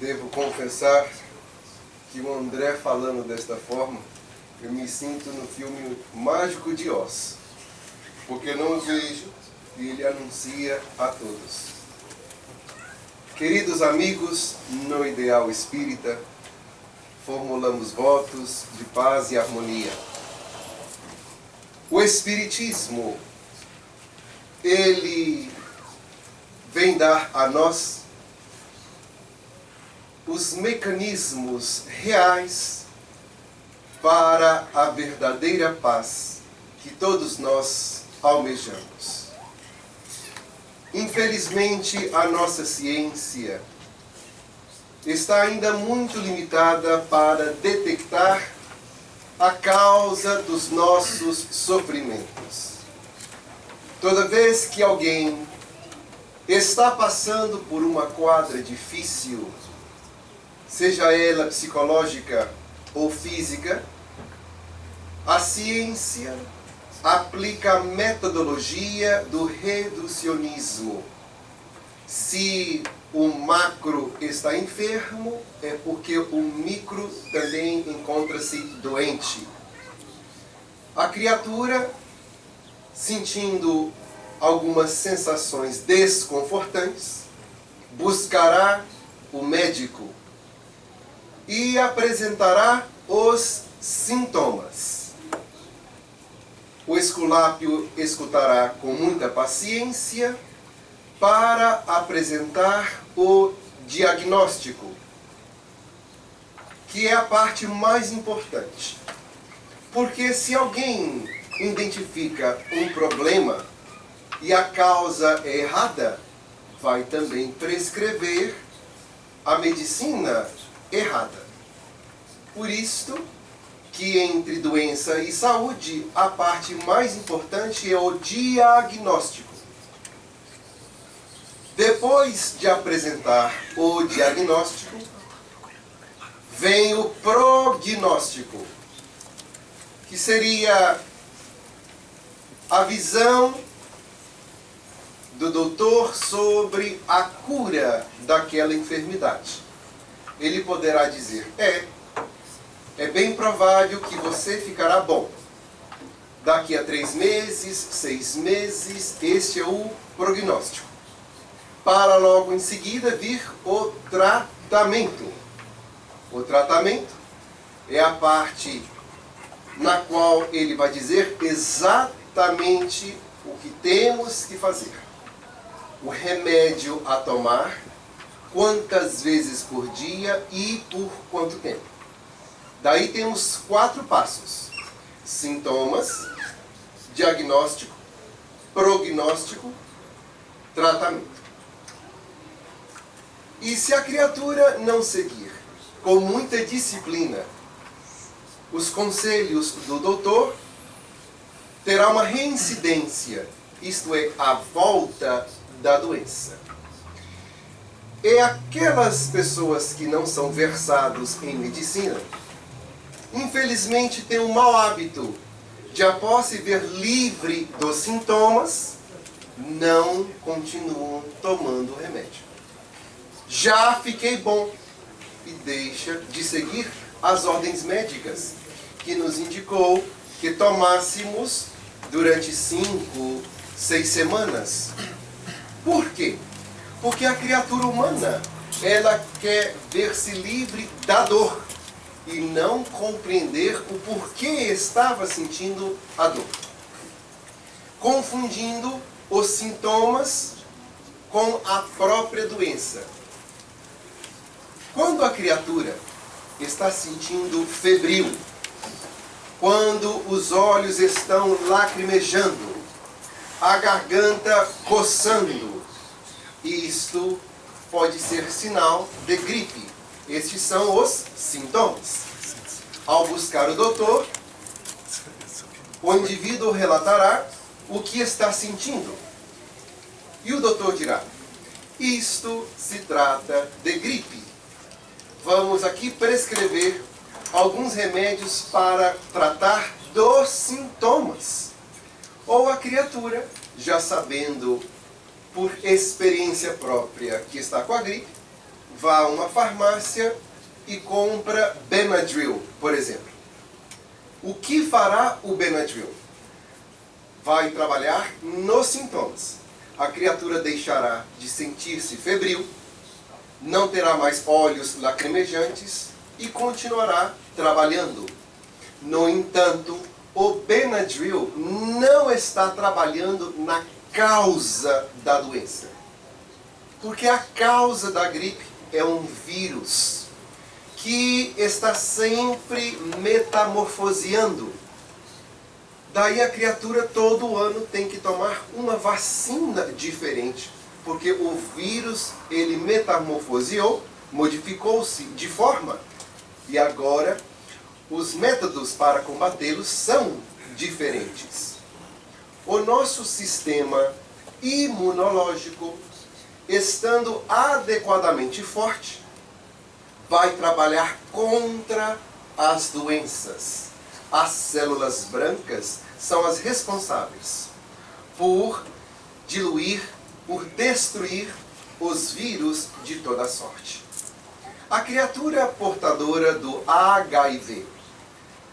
Devo confessar que o André falando desta forma, eu me sinto no filme Mágico de Oz, porque não o vejo e ele anuncia a todos. Queridos amigos, no Ideal Espírita, formulamos votos de paz e harmonia. O Espiritismo, ele vem dar a nós os mecanismos reais para a verdadeira paz que todos nós almejamos. Infelizmente, a nossa ciência está ainda muito limitada para detectar a causa dos nossos sofrimentos. Toda vez que alguém está passando por uma quadra difícil, seja ela psicológica ou física, a ciência aplica a metodologia do reducionismo. Se o macro está enfermo, é porque o micro também encontra-se doente. A criatura, sentindo algumas sensações desconfortantes, buscará o médico e apresentará os sintomas. O Esculápio escutará com muita paciência para apresentar o diagnóstico, que é a parte mais importante. Porque se alguém identifica um problema e a causa é errada, vai também prescrever a medicina errada. Por isto que entre doença e saúde, a parte mais importante é o diagnóstico. Depois de apresentar o diagnóstico, vem o prognóstico, que seria a visão do doutor sobre a cura daquela enfermidade. Ele poderá dizer, é bem provável que você ficará bom. Daqui a 3 meses, 6 meses, este é o prognóstico. Para logo em seguida vir o tratamento. O tratamento é a parte na qual ele vai dizer exatamente o que temos que fazer. O remédio a tomar, quantas vezes por dia e por quanto tempo. Daí temos 4 passos: sintomas, diagnóstico, prognóstico, tratamento. E se a criatura não seguir com muita disciplina os conselhos do doutor, terá uma reincidência, isto é, a volta da doença. E aquelas pessoas que não são versados em medicina, infelizmente têm um mau hábito de, após se ver livre dos sintomas, não continuam tomando o remédio. Já fiquei bom, e deixa de seguir as ordens médicas, que nos indicou que tomássemos durante 5, 6 semanas. Por quê? Porque a criatura humana, ela quer ver-se livre da dor e não compreender o porquê estava sentindo a dor, confundindo os sintomas com a própria doença. Quando a criatura está sentindo febril, quando os olhos estão lacrimejando, a garganta coçando, isto pode ser sinal de gripe. Estes são os sintomas. Ao buscar o doutor, o indivíduo relatará o que está sentindo. E o doutor dirá, isto se trata de gripe. Vamos aqui prescrever alguns remédios para tratar dos sintomas. Ou a criatura, já sabendo por experiência própria que está com a gripe, vá a uma farmácia e compra Benadryl, por exemplo. O que fará o Benadryl? Vai trabalhar nos sintomas. A criatura deixará de sentir-se febril, não terá mais olhos lacrimejantes e continuará trabalhando. No entanto, o Benadryl não está trabalhando na causa da doença. Porque a causa da gripe é um vírus que está sempre metamorfoseando. Daí a criatura todo ano tem que tomar uma vacina diferente, porque o vírus ele metamorfoseou, modificou-se de forma, e agora os métodos para combatê-los são diferentes. O nosso sistema imunológico, estando adequadamente forte, vai trabalhar contra as doenças. As células brancas são as responsáveis por diluir, por destruir os vírus de toda sorte. A criatura portadora do HIV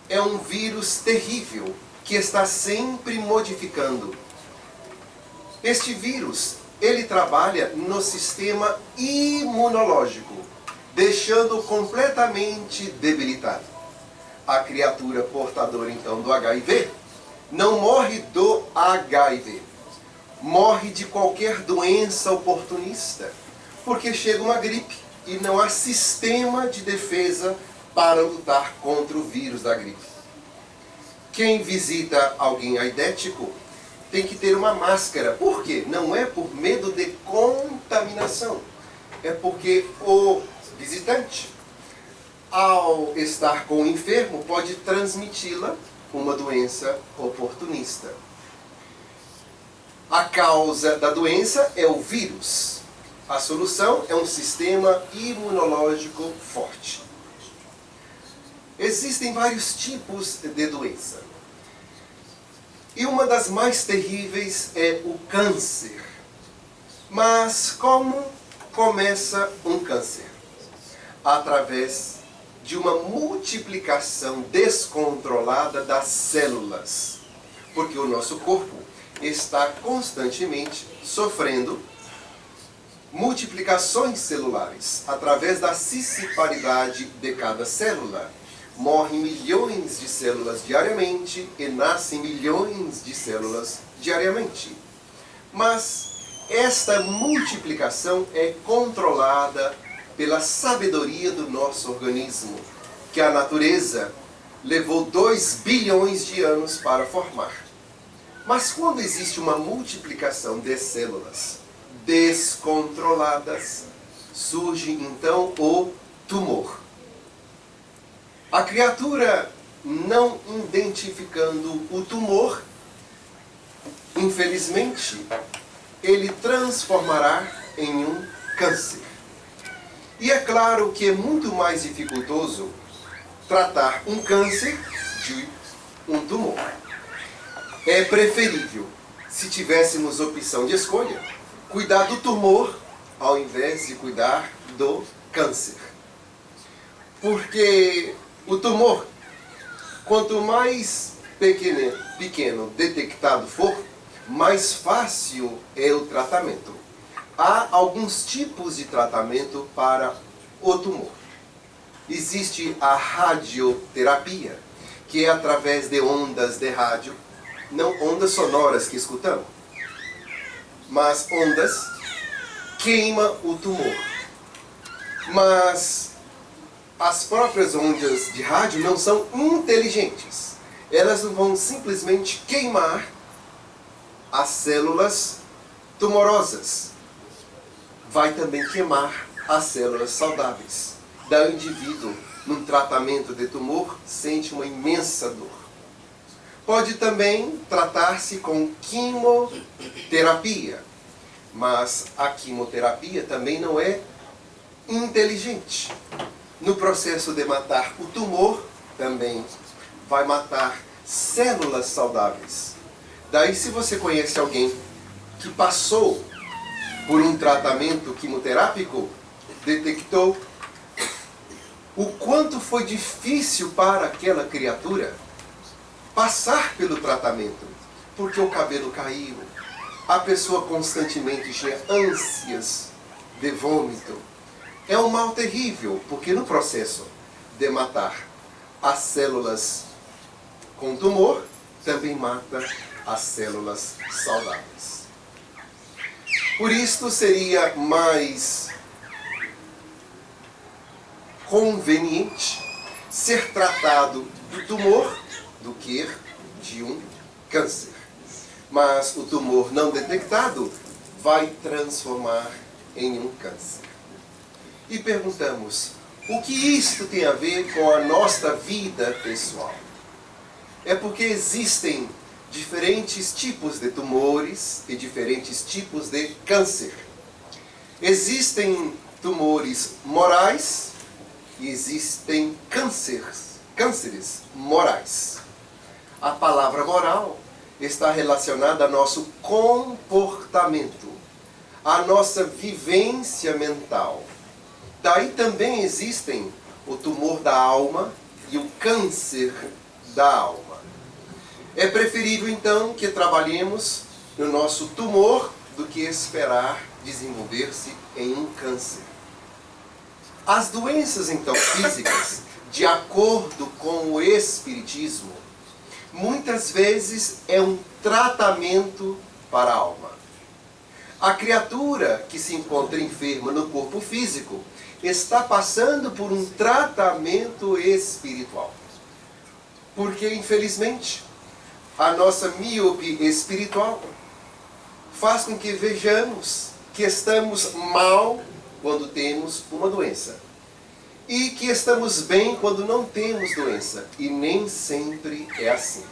é um vírus terrível que está sempre modificando. Este vírus, ele trabalha no sistema imunológico, deixando-o completamente debilitado. A criatura portadora, então, do HIV, não morre do HIV. Morre de qualquer doença oportunista, porque chega uma gripe e não há sistema de defesa para lutar contra o vírus da gripe. Quem visita alguém aidético tem que ter uma máscara. Por quê? Não é por medo de contaminação. É porque o visitante, ao estar com o enfermo, pode transmiti-la uma doença oportunista. A causa da doença é o vírus. A solução é um sistema imunológico forte. Existem vários tipos de doença. E uma das mais terríveis é o câncer. Mas como começa um câncer? Através de uma multiplicação descontrolada das células. Porque o nosso corpo está constantemente sofrendo multiplicações celulares através da siciparidade de cada célula. Morrem milhões de células diariamente e nascem milhões de células diariamente. Mas esta multiplicação é controlada pela sabedoria do nosso organismo, que a natureza levou 2 bilhões de anos para formar. Mas quando existe uma multiplicação de células descontroladas, surge então o tumor. A criatura, não identificando o tumor, infelizmente, ele transformará em um câncer. E é claro que é muito mais dificultoso tratar um câncer de um tumor. É preferível, se tivéssemos opção de escolha, cuidar do tumor ao invés de cuidar do câncer. Porque o tumor, quanto mais pequeno detectado for, mais fácil é o tratamento. Há alguns tipos de tratamento para o tumor. Existe a radioterapia, que é através de ondas de rádio, não ondas sonoras que escutamos, mas ondas, queima o tumor. Mas as próprias ondas de rádio não são inteligentes. Elas vão simplesmente queimar as células tumorosas. Vai também queimar as células saudáveis. Daí o indivíduo, num tratamento de tumor, sente uma imensa dor. Pode também tratar-se com quimioterapia. Mas a quimioterapia também não é inteligente. No processo de matar o tumor, também vai matar células saudáveis. Daí, se você conhece alguém que passou por um tratamento quimioterápico, detectou o quanto foi difícil para aquela criatura passar pelo tratamento, porque o cabelo caiu, a pessoa constantemente tinha ânsias de vômito. É um mal terrível, porque no processo de matar as células com tumor, também mata as células saudáveis. Por isto seria mais conveniente ser tratado do tumor do que de um câncer. Mas o tumor não detectado vai transformar em um câncer. E perguntamos, o que isto tem a ver com a nossa vida pessoal? É porque existem diferentes tipos de tumores e diferentes tipos de câncer. Existem tumores morais e existem cânceres morais. A palavra moral está relacionada ao nosso comportamento, à nossa vivência mental. Daí também existem o tumor da alma e o câncer da alma. É preferível então que trabalhemos no nosso tumor do que esperar desenvolver-se em um câncer. As doenças então físicas, de acordo com o Espiritismo, muitas vezes é um tratamento para a alma. A criatura que se encontra enferma no corpo físico está passando por um tratamento espiritual. Porque, infelizmente, a nossa míope espiritual faz com que vejamos que estamos mal quando temos uma doença. E que estamos bem quando não temos doença. E nem sempre é assim.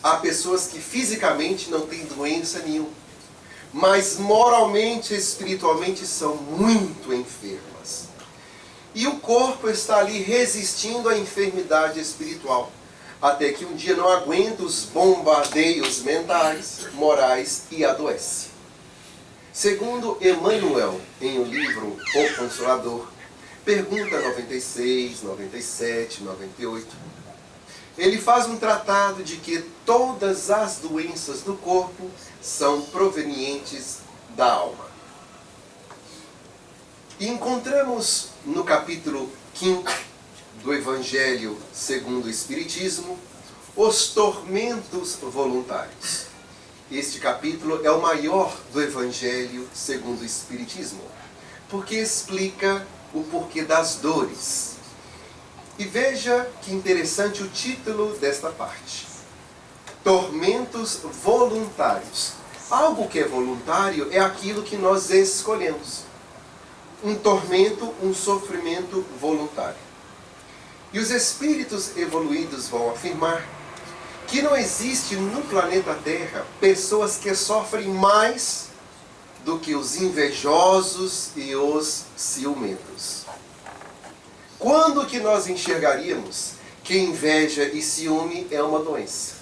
Há pessoas que fisicamente não têm doença nenhuma, mas moralmente e espiritualmente são muito enfermas. E o corpo está ali resistindo à enfermidade espiritual, até que um dia não aguenta os bombardeios mentais, morais e adoece. Segundo Emmanuel, em o livro O Consolador, pergunta 96, 97, 98, ele faz um tratado de que todas as doenças do corpo são provenientes da alma. E encontramos no capítulo 5 do Evangelho segundo o Espiritismo os tormentos voluntários. Este capítulo é o maior do Evangelho segundo o Espiritismo, porque explica o porquê das dores. E veja que interessante o título desta parte. Tormentos voluntários. Algo que é voluntário é aquilo que nós escolhemos. Um tormento, um sofrimento voluntário. E os espíritos evoluídos vão afirmar que não existe no planeta Terra pessoas que sofrem mais do que os invejosos e os ciumentos. Quando que nós enxergaríamos que inveja e ciúme é uma doença?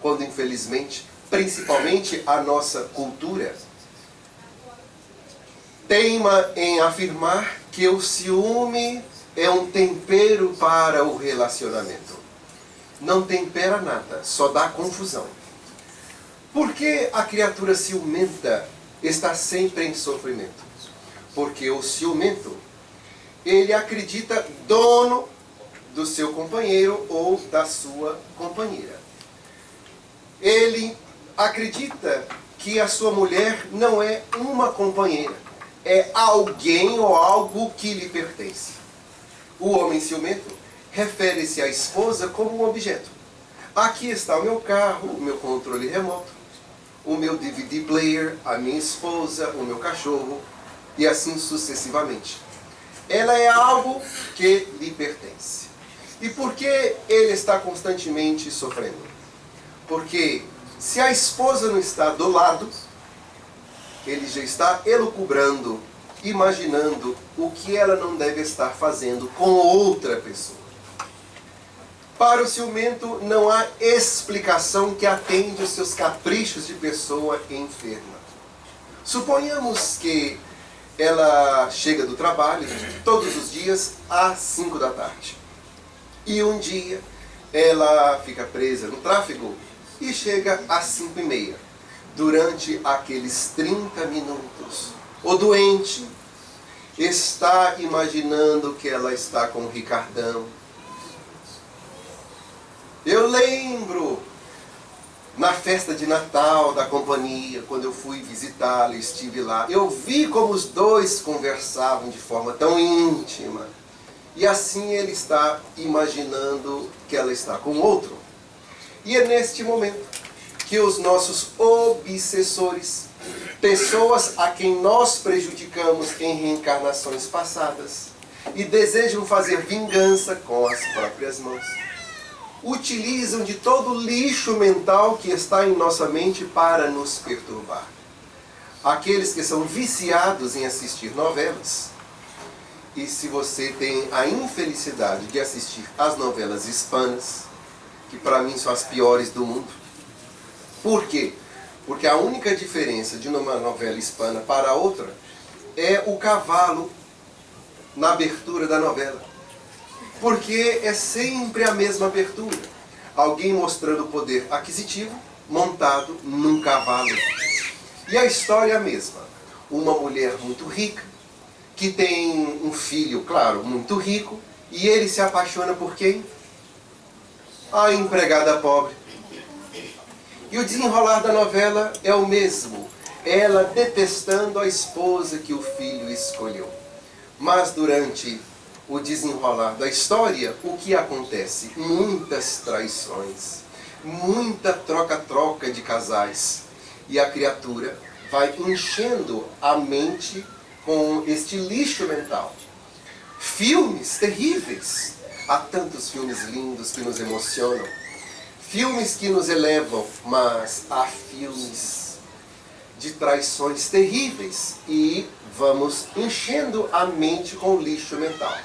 Quando, infelizmente, principalmente a nossa cultura teima em afirmar que o ciúme é um tempero para o relacionamento. Não tempera nada, só dá confusão. Por que a criatura ciumenta está sempre em sofrimento? Porque o ciumento, ele acredita dono do seu companheiro ou da sua companheira. Ele acredita que a sua mulher não é uma companheira, é alguém ou algo que lhe pertence. O homem ciumento refere-se à esposa como um objeto. Aqui está o meu carro, o meu controle remoto, o meu DVD player, a minha esposa, o meu cachorro, e assim sucessivamente. Ela é algo que lhe pertence. E por que ele está constantemente sofrendo? Porque se a esposa não está do lado, ele já está elucubrando, imaginando o que ela não deve estar fazendo com outra pessoa. Para o ciumento não há explicação que atende os seus caprichos de pessoa enferma. Suponhamos que ela chega do trabalho todos os dias às 5 da tarde. E um dia ela fica presa no tráfego e chega às 5h30. Durante aqueles 30 minutos, o doente está imaginando que ela está com o Ricardão. Eu lembro, na festa de Natal da companhia, quando eu fui visitá-lo, estive lá, eu vi como os dois conversavam de forma tão íntima. E assim ele está imaginando que ela está com outro. E é neste momento que os nossos obsessores, pessoas a quem nós prejudicamos em reencarnações passadas e desejam fazer vingança com as próprias mãos, utilizam de todo o lixo mental que está em nossa mente para nos perturbar. Aqueles que são viciados em assistir novelas, e se você tem a infelicidade de assistir as novelas hispanas, que para mim são as piores do mundo. Por quê? Porque a única diferença de uma novela hispana para outra é o cavalo na abertura da novela. Porque é sempre a mesma abertura. Alguém mostrando o poder aquisitivo montado num cavalo. E a história é a mesma. Uma mulher muito rica, que tem um filho, claro, muito rico, e ele se apaixona por quem? A empregada pobre. E o desenrolar da novela é o mesmo. Ela detestando a esposa que o filho escolheu. Mas durante o desenrolar da história, o que acontece? Muitas traições, muita troca-troca de casais. E a criatura vai enchendo a mente com este lixo mental. Filmes terríveis. Há tantos filmes lindos que nos emocionam. Filmes que nos elevam, mas há filmes de traições terríveis. E vamos enchendo a mente com lixo mental.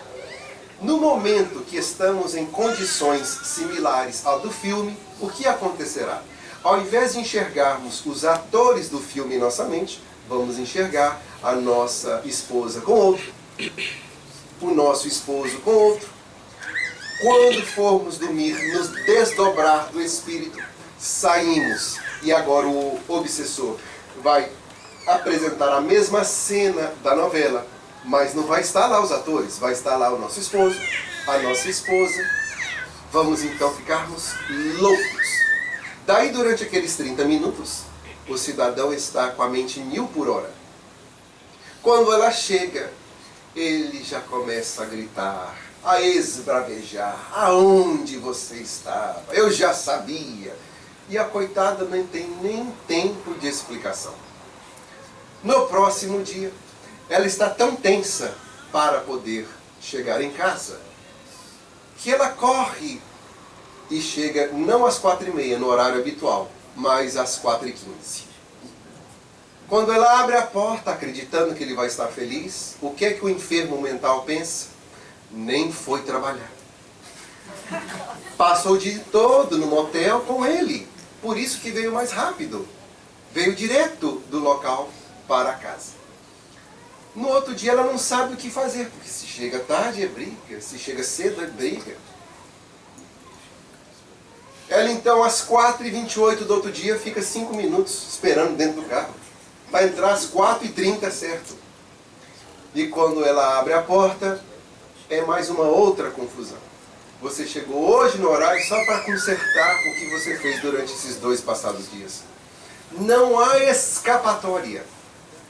No momento que estamos em condições similares ao do filme, o que acontecerá? Ao invés de enxergarmos os atores do filme em nossa mente, vamos enxergar a nossa esposa com outro, o nosso esposo com outro. Quando formos dormir, nos desdobrar do espírito, saímos. E agora o obsessor vai apresentar a mesma cena da novela, mas não vai estar lá os atores, vai estar lá o nosso esposo, a nossa esposa. Vamos então ficarmos loucos. Daí, durante aqueles 30 minutos, o cidadão está com a mente 1000 por hora. Quando ela chega, ele já começa a gritar, a esbravejar. Aonde você estava? Eu já sabia. E a coitada não tem nem tempo de explicação. No próximo dia, ela está tão tensa para poder chegar em casa, que ela corre e chega não às 4h30 no horário habitual, mas às 4h15. Quando ela abre a porta, acreditando que ele vai estar feliz, o que é que o enfermo mental pensa? Nem foi trabalhar. Passou o dia todo no motel com ele. Por isso que veio mais rápido. Veio direto do local para casa. No outro dia ela não sabe o que fazer, porque se chega tarde é briga, se chega cedo é briga. Ela então às 4h28 do outro dia fica 5 minutos esperando dentro do carro. Vai entrar às 4h30, certo? E quando ela abre a porta, é mais uma outra confusão. Você chegou hoje no horário só para consertar o que você fez durante esses 2 passados dias. Não há escapatória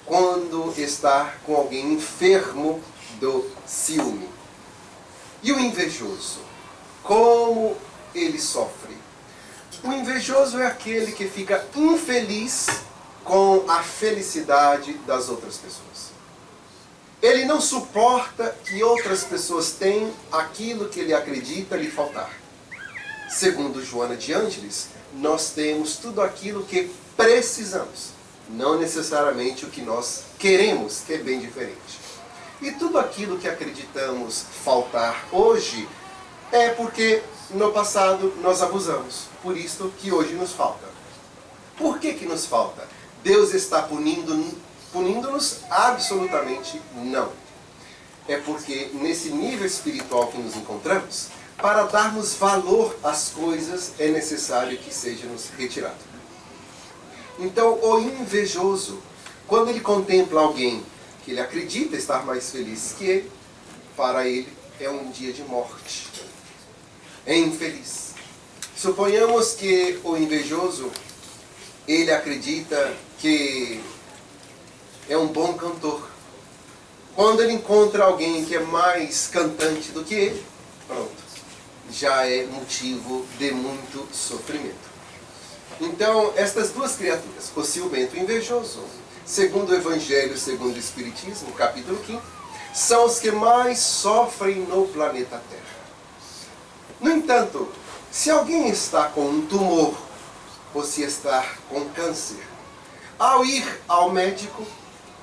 quando está com alguém enfermo do ciúme. E o invejoso? Como ele sofre? O invejoso é aquele que fica infeliz com a felicidade das outras pessoas. Ele não suporta que outras pessoas tenham aquilo que ele acredita lhe faltar. Segundo Joana de Ângeles, nós temos tudo aquilo que precisamos, não necessariamente o que nós queremos, que é bem diferente. E tudo aquilo que acreditamos faltar hoje é porque no passado nós abusamos, por isso que hoje nos falta. Por que nos falta? Deus está punindo-nos? Absolutamente não. É porque nesse nível espiritual que nos encontramos, para darmos valor às coisas, é necessário que seja-nos retirado. Então, o invejoso, quando ele contempla alguém que ele acredita estar mais feliz que ele, para ele é um dia de morte. É infeliz. Suponhamos que o invejoso, ele acredita que é um bom cantor. Quando ele encontra alguém que é mais cantante do que ele, pronto, já é motivo de muito sofrimento. Então, estas duas criaturas, o ciumento e o invejoso, segundo o Evangelho, segundo o Espiritismo, capítulo 5, são os que mais sofrem no planeta Terra. No entanto, se alguém está com um tumor, ou se está com câncer, ao ir ao médico,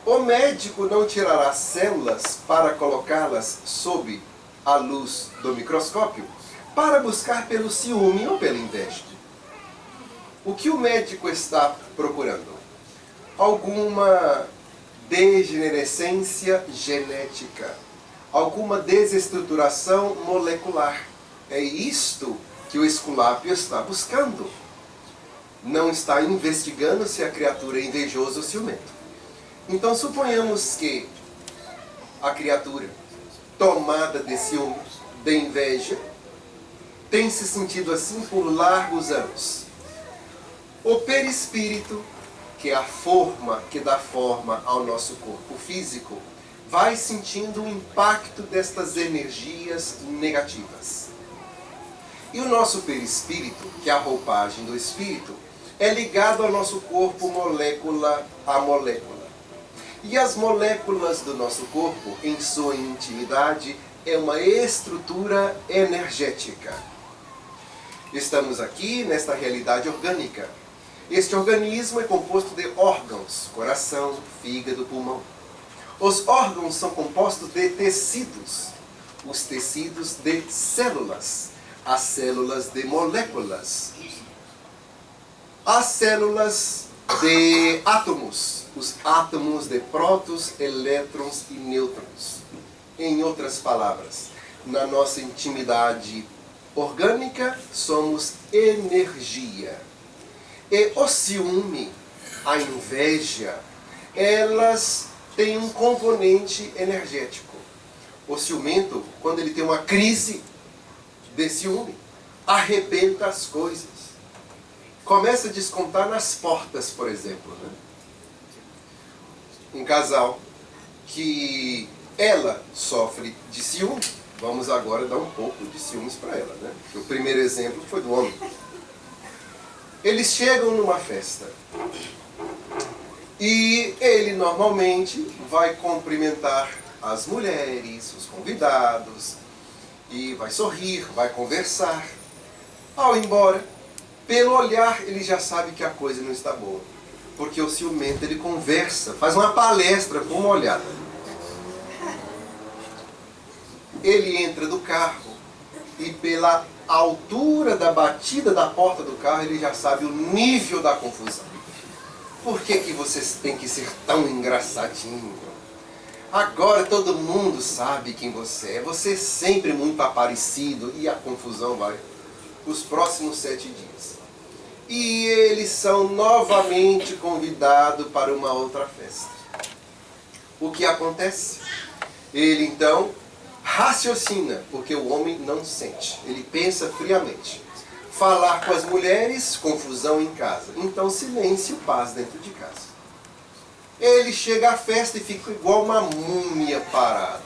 o médico não tirará células para colocá-las sob a luz do microscópio, para buscar pelo ciúme ou pela inveja. O que o médico está procurando? Alguma degenerescência genética, alguma desestruturação molecular. É isto que o Esculápio está buscando. Não está investigando se a criatura é invejosa ou ciumenta. Então suponhamos que a criatura, tomada de ciúme, de inveja, tem se sentido assim por largos anos. O perispírito, que é a forma que dá forma ao nosso corpo físico, vai sentindo o impacto destas energias negativas. E o nosso perispírito, que é a roupagem do espírito, é ligado ao nosso corpo molécula a molécula. E as moléculas do nosso corpo, em sua intimidade, é uma estrutura energética. Estamos aqui nesta realidade orgânica. Este organismo é composto de órgãos, coração, fígado, pulmão. Os órgãos são compostos de tecidos, os tecidos de células, as células de moléculas, as células de átomos, os átomos de prótons, elétrons e nêutrons. Em outras palavras, na nossa intimidade orgânica, somos energia. E o ciúme, a inveja, elas têm um componente energético. O ciumento, quando ele tem uma crise de ciúme, arrebenta as coisas. Começa a descontar nas portas, por exemplo. Né? Um casal que ela sofre de ciúme, vamos agora dar um pouco de ciúmes para ela. Né? O primeiro exemplo foi do homem. Eles chegam numa festa e ele normalmente vai cumprimentar as mulheres, os convidados, e vai sorrir, vai conversar. Ao ir embora, pelo olhar ele já sabe que a coisa não está boa, porque o ciumento ele conversa, faz uma palestra com uma olhada. Ele entra do carro e pela altura da batida da porta do carro, ele já sabe o nível da confusão. Por que que vocês têm que ser tão engraçadinho? Agora todo mundo sabe quem você é. Você é sempre muito aparecido e a confusão vai os próximos 7 dias. E eles são novamente convidados para uma outra festa. O que acontece? Ele então raciocina, porque o homem não sente. Ele pensa friamente. Falar com as mulheres, confusão em casa. Então silêncio, paz dentro de casa. Ele chega à festa e fica igual uma múmia parado.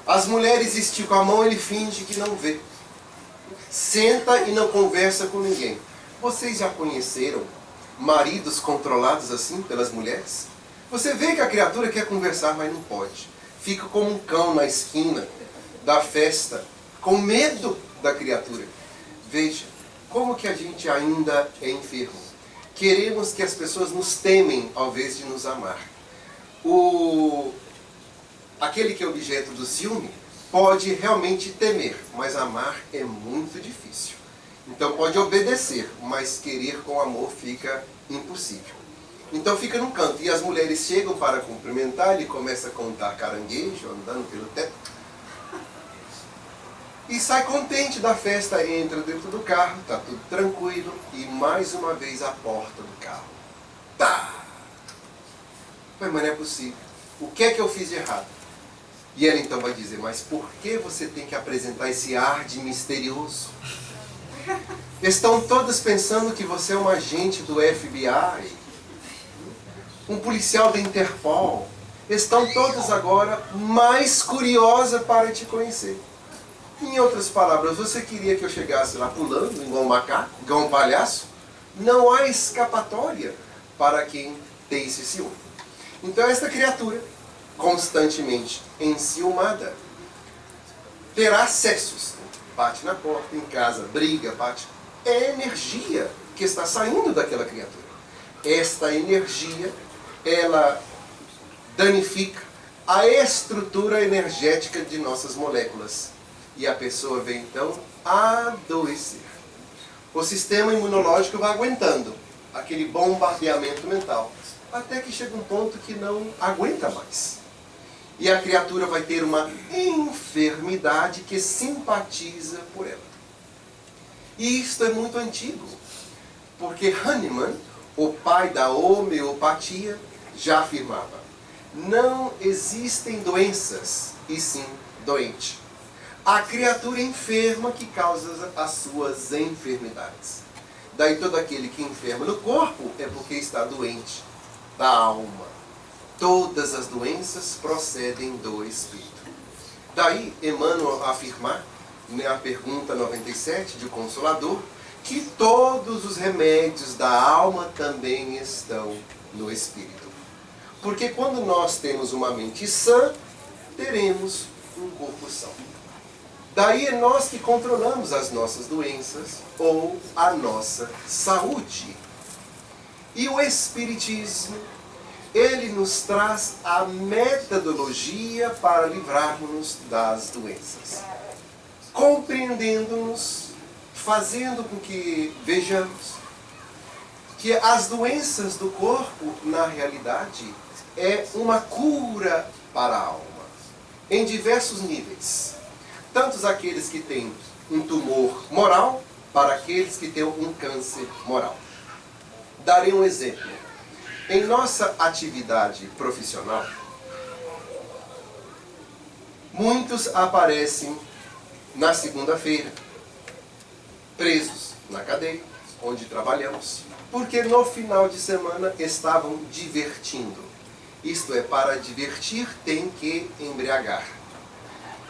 As mulheres esticam a mão, ele finge que não vê. Senta e não conversa com ninguém. Vocês já conheceram maridos controlados assim pelas mulheres? Você vê que a criatura quer conversar, mas não pode. Fica como um cão na esquina da festa, com medo da criatura. Veja, como que a gente ainda é enfermo. Queremos que as pessoas nos temem ao invés de nos amar. Aquele que é objeto do ciúme pode realmente temer, mas amar é muito difícil. Então pode obedecer, mas querer com amor fica impossível. Então fica num canto. E as mulheres chegam para cumprimentar, ele começa a contar caranguejo, andando pelo teto. E sai contente da festa, entra dentro do carro, está tudo tranquilo, e mais uma vez a porta do carro. Tá! Mas não é possível. O que é que eu fiz de errado? E ela então vai dizer, mas por que você tem que apresentar esse ar de misterioso? Estão todos pensando que você é um agente do FBI, um policial da Interpol. Estão todos agora mais curiosos para te conhecer. Em outras palavras, você queria que eu chegasse lá pulando, igual um macaco, igual um palhaço? Não há escapatória para quem tem esse ciúme. Então esta criatura, constantemente enciumada, terá acessos. Bate na porta, em casa, briga, bate. É energia que está saindo daquela criatura. Esta energia, ela danifica a estrutura energética de nossas moléculas. E a pessoa vem então adoecer. O sistema imunológico vai aguentando aquele bombardeamento mental, até que chega um ponto que não aguenta mais. E a criatura vai ter uma enfermidade que simpatiza por ela. E isto é muito antigo, porque Hahnemann, o pai da homeopatia, já afirmava: não existem doenças, e sim doente. A criatura enferma que causa as suas enfermidades. Daí todo aquele que enferma no corpo é porque está doente da alma. Todas as doenças procedem do espírito. Daí Emmanuel afirmar, na pergunta 97 de Consolador, que todos os remédios da alma também estão no espírito. Porque quando nós temos uma mente sã, teremos um corpo são. Daí é nós que controlamos as nossas doenças ou a nossa saúde. E o Espiritismo, ele nos traz a metodologia para livrarmos das doenças. Compreendendo-nos, fazendo com que vejamos que as doenças do corpo, na realidade, é uma cura para a alma, em diversos níveis. Tantos aqueles que têm um tumor moral, para aqueles que têm um câncer moral. Darei um exemplo. Em nossa atividade profissional, muitos aparecem na segunda-feira, presos na cadeia, onde trabalhamos, porque no final de semana estavam divertindo. Isto é, para divertir tem que embriagar.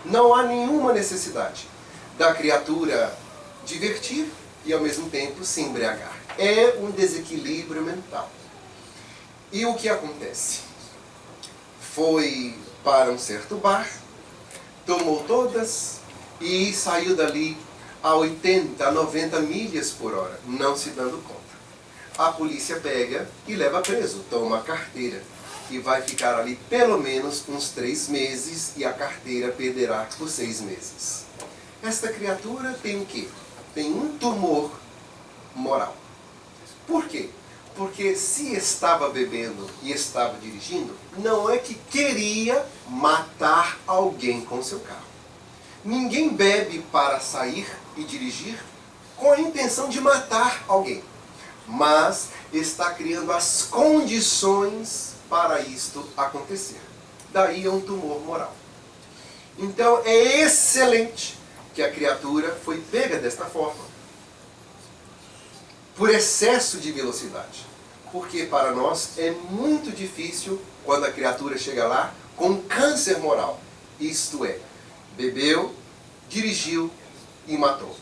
Não há nenhuma necessidade da criatura divertir e ao mesmo tempo se embriagar. É um desequilíbrio mental. E o que acontece? Foi para um certo bar, tomou todas e saiu dali a 80, a 90 milhas por hora, não se dando conta. A polícia pega e leva preso, toma a carteira. E vai ficar ali pelo menos uns 3 meses e a carteira perderá por 6 meses. Esta criatura tem o quê? Tem um tumor moral. Por quê? Porque se estava bebendo e estava dirigindo, não é que queria matar alguém com seu carro. Ninguém bebe para sair e dirigir com a intenção de matar alguém. Mas está criando as condições para isto acontecer. Daí é um tumor moral. Então é excelente que a criatura foi pega desta forma, por excesso de velocidade. Porque para nós é muito difícil quando a criatura chega lá com câncer moral. Isto é, bebeu, dirigiu e matou.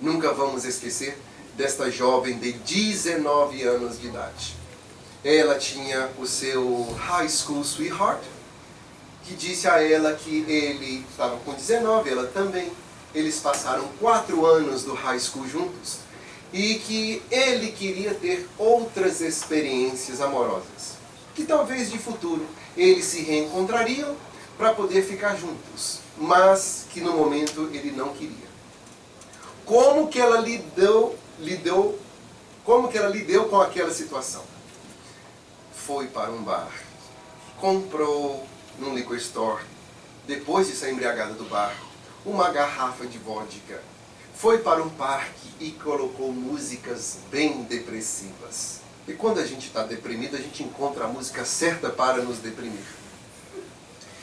Nunca vamos esquecer desta jovem de 19 anos de idade. Ela tinha o seu high school sweetheart, que disse a ela que ele estava com 19, ela também. Eles passaram 4 anos do high school juntos. E que ele queria ter outras experiências amorosas. Que talvez de futuro eles se reencontrariam para poder ficar juntos. Mas que no momento ele não queria. Como que ela lidou com aquela situação? foi para um bar, comprou num liquor store, depois de sair embriagada do bar, uma garrafa de vodka, foi para um parque e colocou músicas bem depressivas. E quando a gente está deprimido, a gente encontra a música certa para nos deprimir.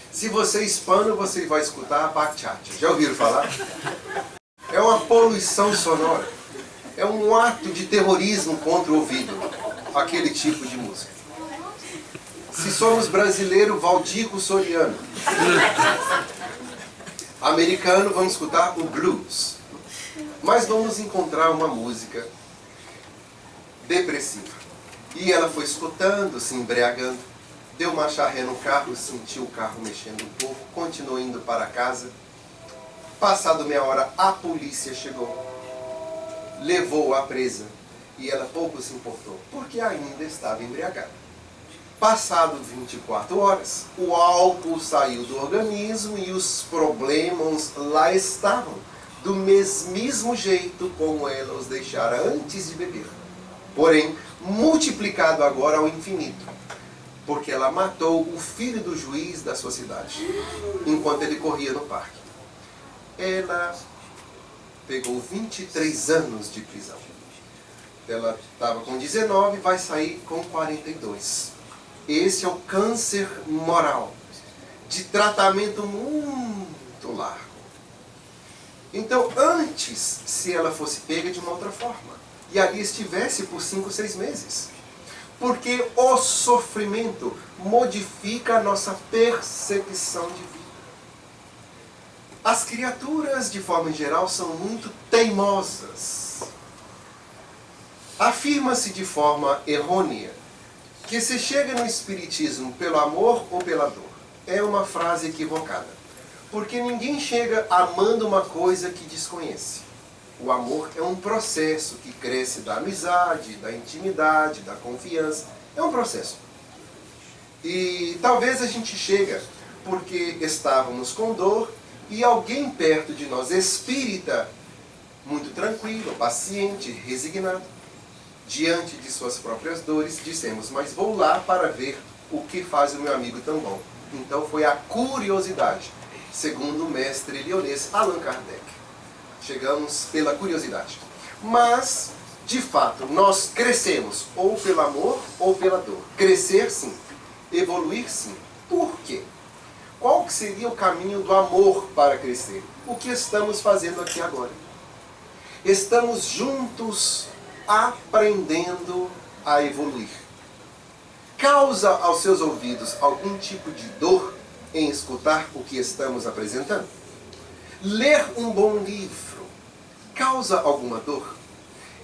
Se você é hispano, você vai escutar a bachata. Já ouviram falar? É uma poluição sonora. É um ato de terrorismo contra o ouvido, aquele tipo de música. Se somos brasileiro, Valdico Soriano. Americano, vamos escutar o blues. Mas vamos encontrar uma música depressiva. E ela foi escutando, se embriagando, deu uma charré no carro, sentiu o carro mexendo um pouco, continuou indo para casa. Passado meia hora, a polícia chegou, levou-a presa e ela pouco se importou, porque ainda estava embriagada. Passado 24 horas, o álcool saiu do organismo e os problemas lá estavam, do mesmíssimo jeito como ela os deixara antes de beber. Porém, multiplicado agora ao infinito, porque ela matou o filho do juiz da sua cidade, enquanto ele corria no parque. Ela pegou 23 anos de prisão. Ela estava com 19, vai sair com 42. Esse é o câncer moral, de tratamento muito largo. Então, antes, se ela fosse pega de uma outra forma, e ali estivesse por 5, 6 meses. Porque o sofrimento modifica a nossa percepção de vida. As criaturas, de forma geral, são muito teimosas. Afirma-se de forma errônea que se chega no Espiritismo pelo amor ou pela dor. É uma frase equivocada. Porque ninguém chega amando uma coisa que desconhece. O amor é um processo que cresce da amizade, da intimidade, da confiança. É um processo. E talvez a gente chega porque estávamos com dor e alguém perto de nós, espírita, muito tranquilo, paciente, resignado, diante de suas próprias dores, dissemos, mas vou lá para ver o que faz o meu amigo tão bom. Então foi a curiosidade, segundo o mestre leonês Allan Kardec. Chegamos pela curiosidade. Mas, de fato, nós crescemos ou pelo amor ou pela dor. Crescer, sim. Evoluir, sim. Por quê? Qual que seria o caminho do amor para crescer? O que estamos fazendo aqui agora? Estamos juntos aprendendo a evoluir. Causa aos seus ouvidos algum tipo de dor em escutar o que estamos apresentando? Ler um bom livro causa alguma dor?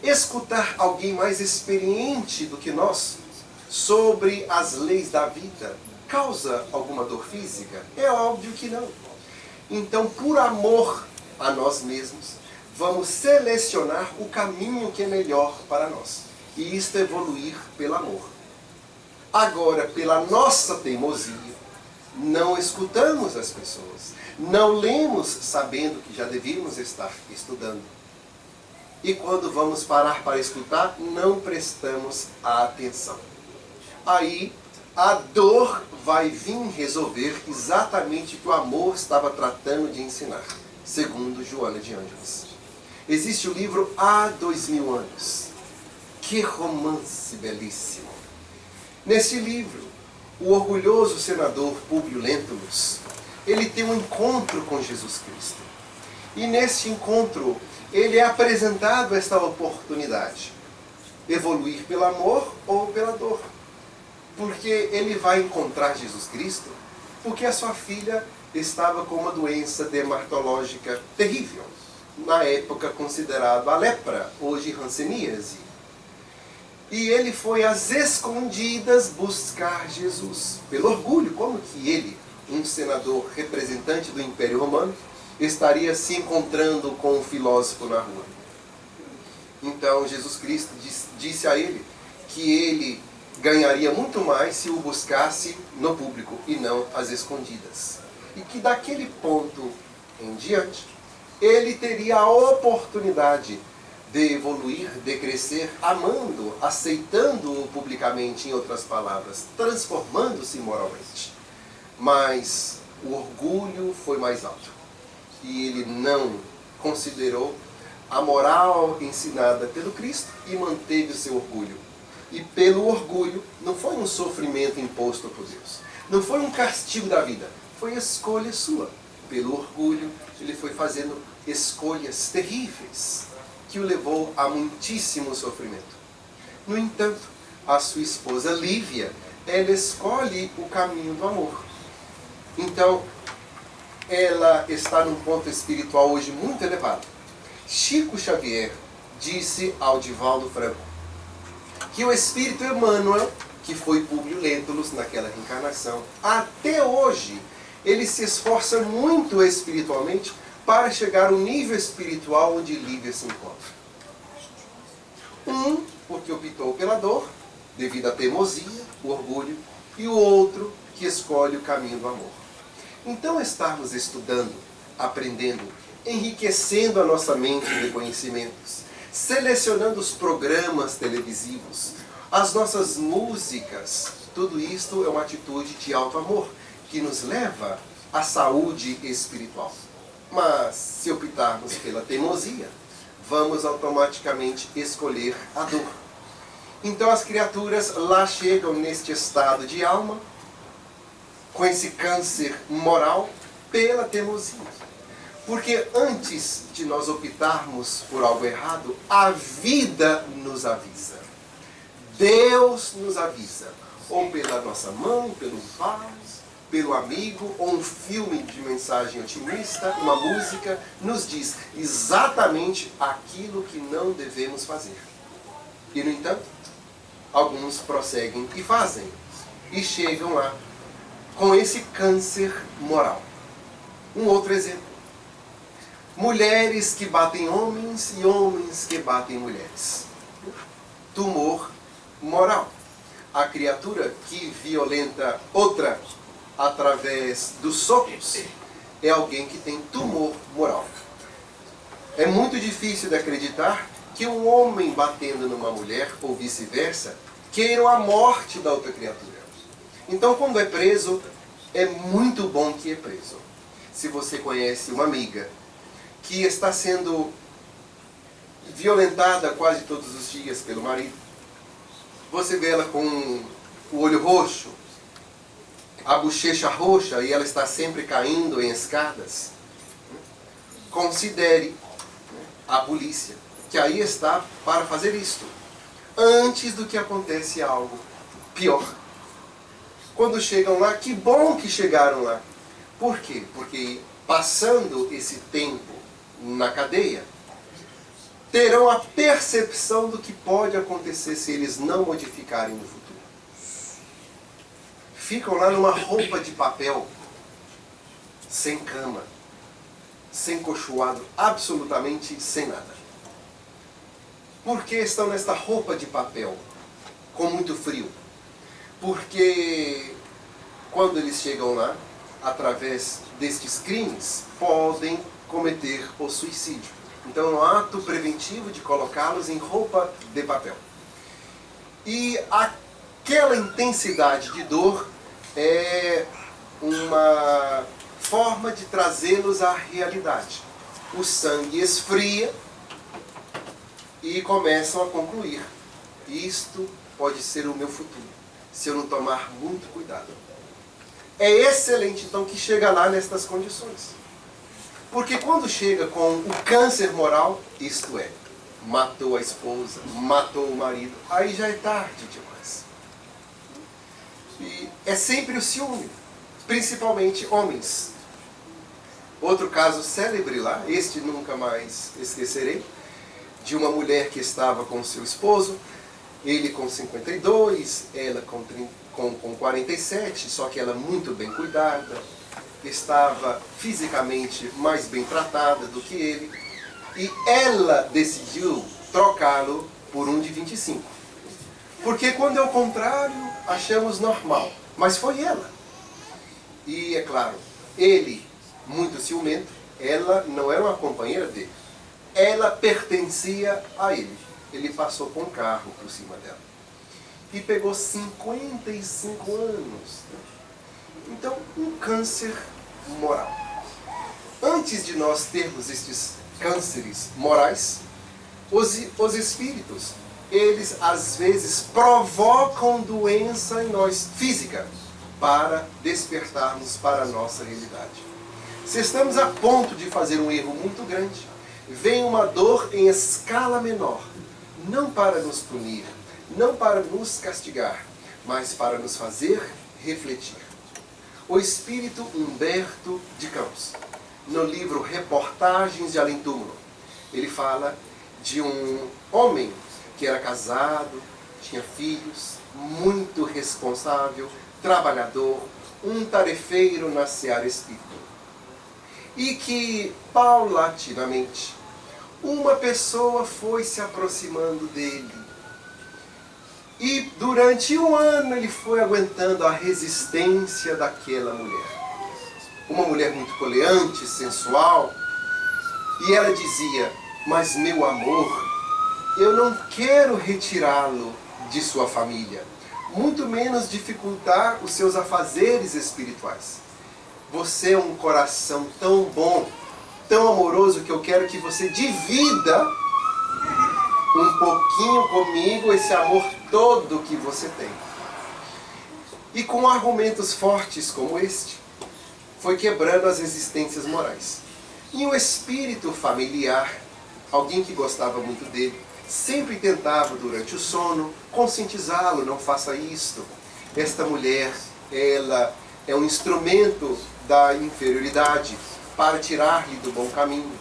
Escutar alguém mais experiente do que nós sobre as leis da vida causa alguma dor física? É óbvio que não. Então, por amor a nós mesmos, vamos selecionar o caminho que é melhor para nós. E isto é evoluir pelo amor. Agora, pela nossa teimosia, não escutamos as pessoas. Não lemos sabendo que já devíamos estar estudando. E quando vamos parar para escutar, não prestamos atenção. Aí, a dor vai vir resolver exatamente o que o amor estava tratando de ensinar, segundo Joana de Ângeles. Existe o livro Há 2000 anos. Que romance belíssimo! Nesse livro, o orgulhoso senador Públio Lentulus, ele tem um encontro com Jesus Cristo. E nesse encontro, ele é apresentado esta oportunidade. Evoluir pelo amor ou pela dor. Porque ele vai encontrar Jesus Cristo porque a sua filha estava com uma doença dermatológica terrível. Na época considerada a lepra, hoje hanseníase. E ele foi às escondidas buscar Jesus. Pelo orgulho, como que ele, um senador representante do Império Romano, estaria se encontrando com um filósofo na rua? Então Jesus Cristo disse a ele que ele ganharia muito mais se o buscasse no público e não às escondidas. E que daquele ponto em diante, ele teria a oportunidade de evoluir, de crescer, amando, aceitando-o publicamente, em outras palavras, transformando-se moralmente. Mas o orgulho foi mais alto. E ele não considerou a moral ensinada pelo Cristo e manteve o seu orgulho. E pelo orgulho, não foi um sofrimento imposto por Deus. Não foi um castigo da vida. Foi escolha sua. Pelo orgulho, ele foi fazendo escolhas terríveis, que o levou a muitíssimo sofrimento. No entanto, a sua esposa Lívia, ela escolhe o caminho do amor. Então, ela está num ponto espiritual hoje muito elevado. Chico Xavier disse ao Divaldo Franco que o Espírito Emmanuel, que foi Públio Lentulus naquela reencarnação, até hoje, ele se esforça muito espiritualmente para chegar ao nível espiritual onde Lívia se encontra. Um, porque optou pela dor, devido à teimosia, o orgulho, e o outro, que escolhe o caminho do amor. Então, estarmos estudando, aprendendo, enriquecendo a nossa mente de conhecimentos, selecionando os programas televisivos, as nossas músicas, tudo isto é uma atitude de alto amor, que nos leva à saúde espiritual. Mas, se optarmos pela teimosia, vamos automaticamente escolher a dor. Então as criaturas lá chegam neste estado de alma, com esse câncer moral, pela teimosia. Porque antes de nós optarmos por algo errado, a vida nos avisa. Deus nos avisa. Ou pela nossa mãe, pelo pai, pelo amigo, ou um filme de mensagem otimista, uma música, nos diz exatamente aquilo que não devemos fazer. E, no entanto, alguns prosseguem e fazem. E chegam lá com esse câncer moral. Um outro exemplo. Mulheres que batem homens e homens que batem mulheres. Tumor moral. A criatura que violenta outra através dos socos é alguém que tem tumor moral. É muito difícil de acreditar que um homem batendo numa mulher, ou vice-versa, queira a morte da outra criatura. Então, quando é preso, é muito bom que é preso. Se você conhece uma amiga que está sendo violentada quase todos os dias pelo marido, você vê ela com o olho roxo, a bochecha roxa, e ela está sempre caindo em escadas, considere a polícia, que aí está para fazer isto, antes do que acontece algo pior. Quando chegam lá, que bom que chegaram lá. Por quê? Porque passando esse tempo na cadeia, terão a percepção do que pode acontecer se eles não modificarem no futuro. Ficam lá numa roupa de papel, sem cama, sem cochoado, absolutamente sem nada. Por que estão nesta roupa de papel, com muito frio? Porque quando eles chegam lá, através destes crimes, podem cometer o suicídio. Então é um ato preventivo de colocá-los em roupa de papel. E aquela intensidade de dor é uma forma de trazê-los à realidade. O sangue esfria e começam a concluir: isto pode ser o meu futuro, se eu não tomar muito cuidado. É excelente, então, que chega lá nestas condições. Porque quando chega com o câncer moral, isto é, matou a esposa, matou o marido, aí já é tarde demais. E é sempre o ciúme, principalmente homens. Outro caso célebre lá, este nunca mais esquecerei, de uma mulher que estava com seu esposo, ele com 52, ela com 47, só que ela muito bem cuidada, estava fisicamente mais bem tratada do que ele, e ela decidiu trocá-lo por um de 25. Porque quando é o contrário, achamos normal, mas foi ela. E é claro, ele, muito ciumento, ela não era uma companheira dele. ela pertencia a ele. Ele passou com um carro por cima dela. E pegou 55 anos. Então, um câncer moral. Antes de nós termos estes cânceres morais, os espíritos, eles às vezes provocam doença em nós, física, para despertarmos para a nossa realidade. Se estamos a ponto de fazer um erro muito grande, vem uma dor em escala menor, não para nos punir, não para nos castigar, mas para nos fazer refletir. O espírito Humberto de Campos, no livro Reportagens de Além Túmulo, ele fala de um homem que era casado, tinha filhos, muito responsável, trabalhador, um tarefeiro na seara espírita. E que, paulatinamente, uma pessoa foi se aproximando dele. E durante um ano ele foi aguentando a resistência daquela mulher. Uma mulher muito coleante, sensual. E ela dizia: mas meu amor, eu não quero retirá-lo de sua família, muito menos dificultar os seus afazeres espirituais. Você é um coração tão bom, tão amoroso, que eu quero que você divida um pouquinho comigo esse amor todo que você tem. E com argumentos fortes como este, foi quebrando as resistências morais. E o espírito familiar, alguém que gostava muito dele, sempre tentava durante o sono conscientizá-lo: não faça isto. Esta mulher, ela é um instrumento da inferioridade para tirar-lhe do bom caminho,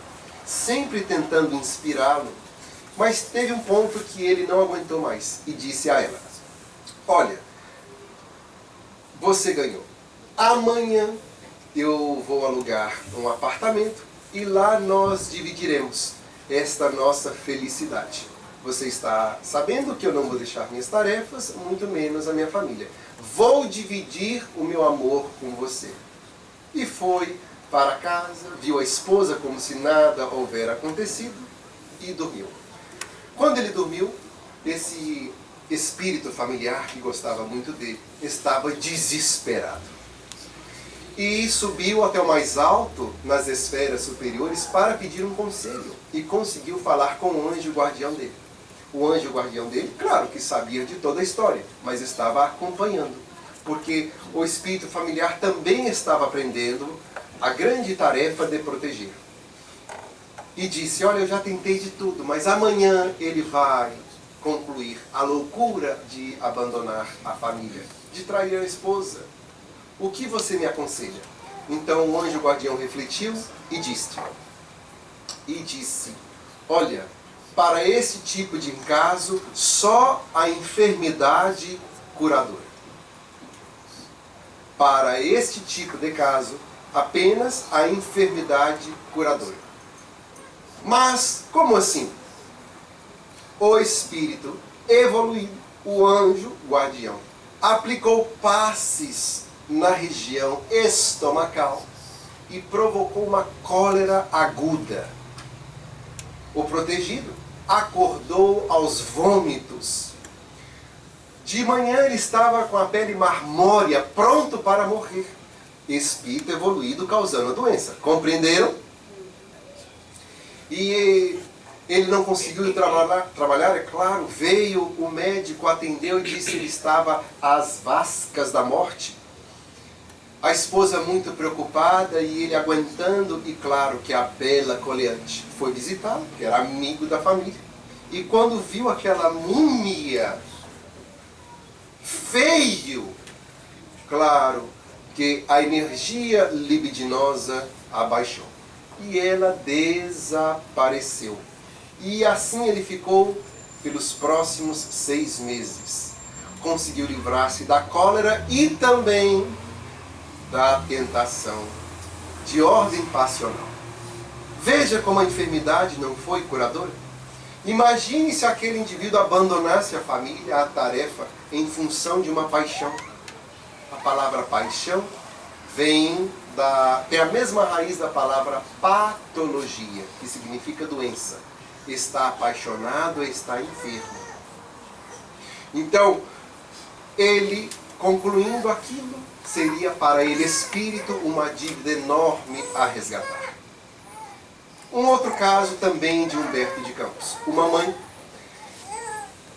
sempre tentando inspirá-lo. Mas teve um ponto que ele não aguentou mais e disse a ela: olha, você ganhou. Amanhã eu vou alugar um apartamento e lá nós dividiremos esta nossa felicidade. Você está sabendo que eu não vou deixar minhas tarefas, muito menos a minha família. Vou dividir o meu amor com você. E foi para casa, viu a esposa como se nada houvera acontecido e dormiu. Quando ele dormiu, esse espírito familiar que gostava muito dele estava desesperado. E subiu até o mais alto, nas esferas superiores, para pedir um conselho. E conseguiu falar com o anjo guardião dele. O anjo guardião dele, claro que sabia de toda a história, mas estava acompanhando. Porque o espírito familiar também estava aprendendo a grande tarefa de proteger. E disse: olha, eu já tentei de tudo, mas amanhã ele vai concluir a loucura de abandonar a família, de trair a esposa. O que você me aconselha? Então o anjo guardião refletiu e disse: olha, para esse tipo de caso, só a enfermidade curadora. Para este tipo de caso, apenas a enfermidade curadora. Mas, como assim? O espírito evoluído, o anjo guardião, aplicou passes na região estomacal e provocou uma cólera aguda. O protegido acordou aos vômitos. De manhã ele estava com a pele marmórea, pronto para morrer. Espírito evoluído causando a doença. Compreenderam? E ele não conseguiu trabalhar, é claro. Veio o médico, atendeu e disse que ele estava às vascas da morte. A esposa muito preocupada e ele aguentando. E claro que a bela coleante foi visitá-lo, que era amigo da família. E quando viu aquela múmia, feio, claro que a energia libidinosa abaixou. E ela desapareceu. E assim ele ficou pelos próximos 6 meses. Conseguiu livrar-se da cólera e também da tentação de ordem passional. Veja como a enfermidade não foi curadora. Imagine se aquele indivíduo abandonasse a família, a tarefa, em função de uma paixão. A palavra paixão tem a mesma raiz da palavra patologia, que significa doença. Está apaixonado, está enfermo. Então, ele, concluindo aquilo, seria para ele, espírito, uma dívida enorme a resgatar. Um outro caso também de Humberto de Campos. Uma mãe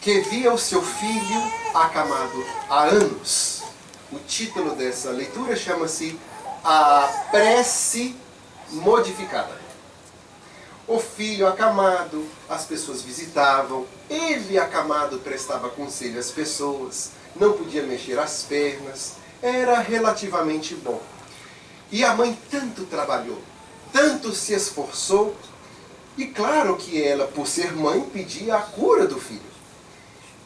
que via o seu filho acamado há anos. O título dessa leitura chama-se A Prece Modificada. O filho acamado, as pessoas visitavam, ele acamado prestava conselho às pessoas, não podia mexer as pernas, era relativamente bom. E a mãe tanto trabalhou, tanto se esforçou, e claro que ela, por ser mãe, pedia a cura do filho.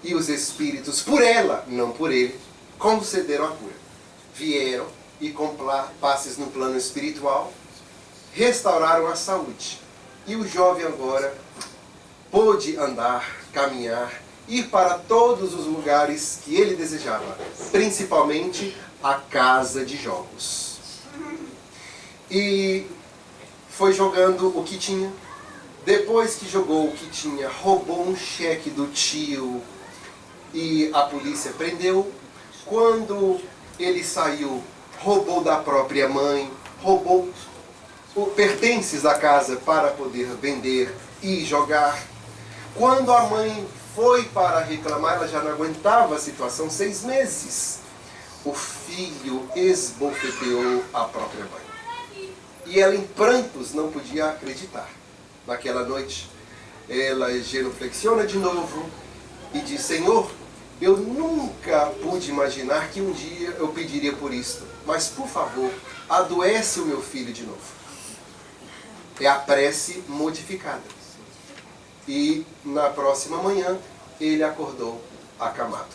E os espíritos, por ela, não por ele, concederam a cura. Vieram e com passes no plano espiritual, restauraram a saúde. E o jovem agora pôde andar, caminhar, ir para todos os lugares que ele desejava, principalmente a casa de jogos. E foi jogando o que tinha. Depois que jogou o que tinha, roubou um cheque do tio e a polícia prendeu. Quando ele saiu, roubou da própria mãe, roubou pertences da casa para poder vender e jogar. Quando a mãe foi para reclamar, ela já não aguentava a situação, 6 meses. O filho esbofeteou a própria mãe. E ela, em prantos, não podia acreditar. Naquela noite, ela genuflexiona de novo e diz: Senhor, eu nunca pude imaginar que um dia eu pediria por isto, mas por favor, adoece o meu filho de novo. É a prece modificada. E na próxima manhã, ele acordou acamado.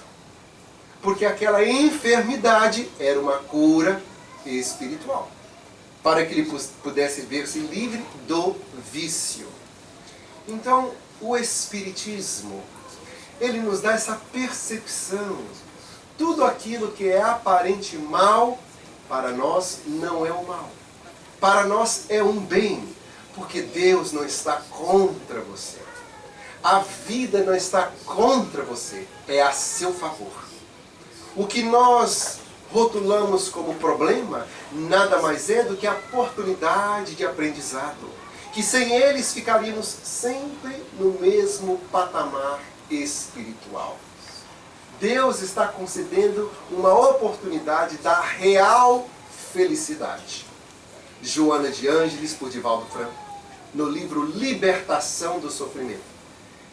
Porque aquela enfermidade era uma cura espiritual, para que ele pudesse ver-se livre do vício. Então, o Espiritismo, ele nos dá essa percepção. Tudo aquilo que é aparente mal, para nós não é o mal. Para nós é um bem, porque Deus não está contra você. A vida não está contra você, é a seu favor. O que nós rotulamos como problema, nada mais é do que a oportunidade de aprendizado, que sem eles ficaríamos sempre no mesmo patamar espiritual. Deus está concedendo uma oportunidade da real felicidade. Joana de Ângeles, por Divaldo Franco, no livro Libertação do Sofrimento,